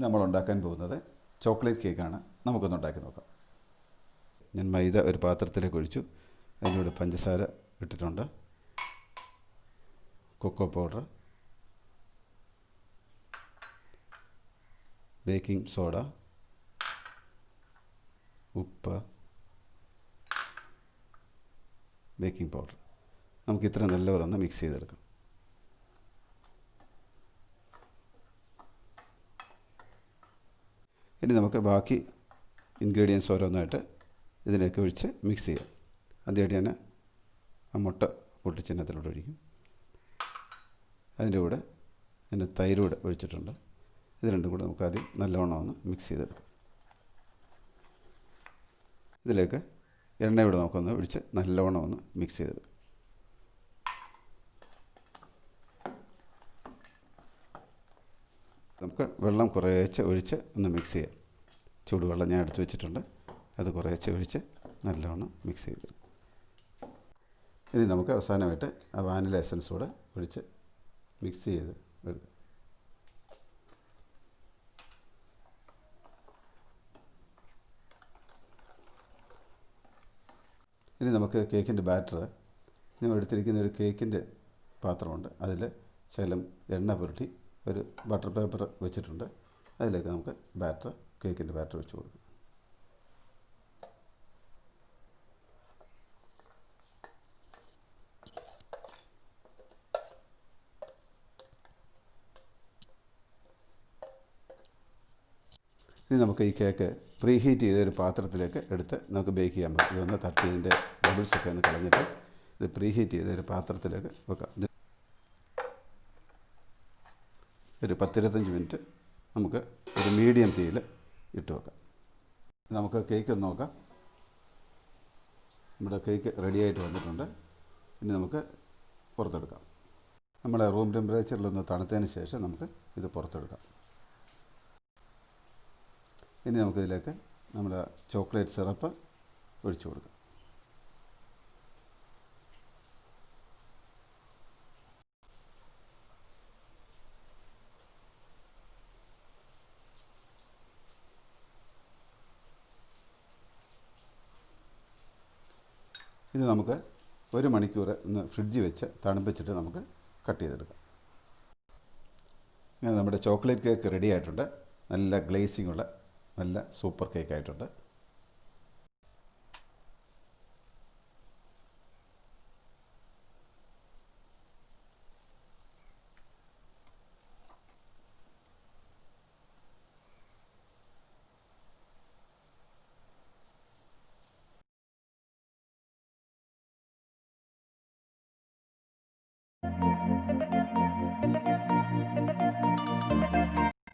നമ്മൾ ഉണ്ടാക്കാൻ പോകുന്നത് ചോക്ലേറ്റ് കേക്കാണ്. നമുക്കൊന്ന് ഉണ്ടാക്കി നോക്കാം. ഞാൻ മൈദ ഒരു പാത്രത്തിലേക്ക് ഒഴിച്ചു. അതിലൂടെ പഞ്ചസാര ഇട്ടിട്ടുണ്ട്, കൊക്കോ പൗഡർ, ബേക്കിംഗ് സോഡ, ഉപ്പ്, ബേക്കിംഗ് പൗഡർ. നമുക്ക് ഇത്ര നല്ലപോലെ ഒന്ന് മിക്സ് ചെയ്തെടുക്കാം. ഇനി നമുക്ക് ബാക്കി ഇൻഗ്രീഡിയൻസ് ഓരോന്നായിട്ട് ഇതിലേക്ക് ഒഴിച്ച് മിക്സ് ചെയ്യാം. ആദ്യമായിട്ട് ഞാൻ ആ മുട്ട പൊട്ടിച്ചിനകത്തിലോട്ട് ഒഴിക്കും. അതിൻ്റെ കൂടെ ഞാൻ തൈര് കൂടെ ഒഴിച്ചിട്ടുണ്ട്. ഇത് രണ്ടും കൂടെ നമുക്ക് ആദ്യം നല്ലവണ്ണം ഒന്ന് മിക്സ് ചെയ്തെടുക്കാം. ഇതിലേക്ക് എണ്ണ കൂടെ നമുക്കൊന്ന് ഒഴിച്ച് നല്ലവണ്ണം ഒന്ന് മിക്സ് ചെയ്തെടുക്കാം. നമുക്ക് വെള്ളം കുറേശ്ശെ ഒഴിച്ച് ഒന്ന് മിക്സ് ചെയ്യാം. ചൂടുവെള്ളം ഞാൻ എടുത്ത് വെച്ചിട്ടുണ്ട്, അത് കുറേശ്ശെ ഒഴിച്ച് നല്ലവണ്ണം മിക്സ് ചെയ്തെടുക്കും. ഇനി നമുക്ക് അവസാനമായിട്ട് ആ വാനില എസൻസ് കൂടെ ഒഴിച്ച് മിക്സ് ചെയ്ത് എടുക്കാം. ഇനി നമുക്ക് കേക്കിൻ്റെ ബാറ്റർ, ഞാൻ എടുത്തിരിക്കുന്ന ഒരു കേക്കിൻ്റെ പാത്രമുണ്ട്. അതിൽ ശകലം എണ്ണ പുരട്ടി ഒരു ബട്ടർ പേപ്പർ വെച്ചിട്ടുണ്ട്. അതിലേക്ക് നമുക്ക് കേക്കിൻ്റെ ബാറ്റർ വെച്ച് കൊടുക്കും. ഇനി നമുക്ക് ഈ കേക്ക് പ്രീ ഹീറ്റ് ചെയ്ത ഒരു പാത്രത്തിലേക്ക് എടുത്ത് നമുക്ക് ബേക്ക് ചെയ്യാൻ പറ്റും. ഇതൊന്ന് തട്ടി ഇതിൻ്റെ ബബിൾസൊക്കെ ഒന്ന് കളഞ്ഞിട്ട് ഇത് പ്രീ ഹീറ്റ് ചെയ്ത ഒരു പാത്രത്തിലേക്ക് വെക്കാം. ഒരു 10-25 മിനിറ്റ് നമുക്ക് ഒരു മീഡിയം തീയിൽ ഇട്ട് വെക്കാം. നമുക്ക് കേക്ക് ഒന്ന് നോക്കാം. നമ്മുടെ കേക്ക് റെഡിയായിട്ട് വന്നിട്ടുണ്ട്. ഇനി നമുക്ക് പുറത്തെടുക്കാം. നമ്മുടെ റൂം ടെമ്പറേച്ചറിലൊന്ന് തണുത്തതിന് ശേഷം നമുക്ക് ഇത് പുറത്തെടുക്കാം. ഇനി നമുക്കിതിലേക്ക് നമ്മുടെ ചോക്ലേറ്റ് സിറപ്പ് ഒഴിച്ചു കൊടുക്കാം. ഇത് നമുക്ക് 1 മണിക്കൂർ ഒന്ന് ഫ്രിഡ്ജിൽ വെച്ച് തണുപ്പിച്ചിട്ട് നമുക്ക് കട്ട് ചെയ്തെടുക്കാം. ഇങ്ങനെ നമ്മുടെ ചോക്ലേറ്റ് കേക്ക് റെഡി ആയിട്ടുണ്ട്. നല്ല ഗ്ലേസിംഗ് ഉള്ള നല്ല സൂപ്പർ കേക്ക് ആയിട്ടുണ്ട്.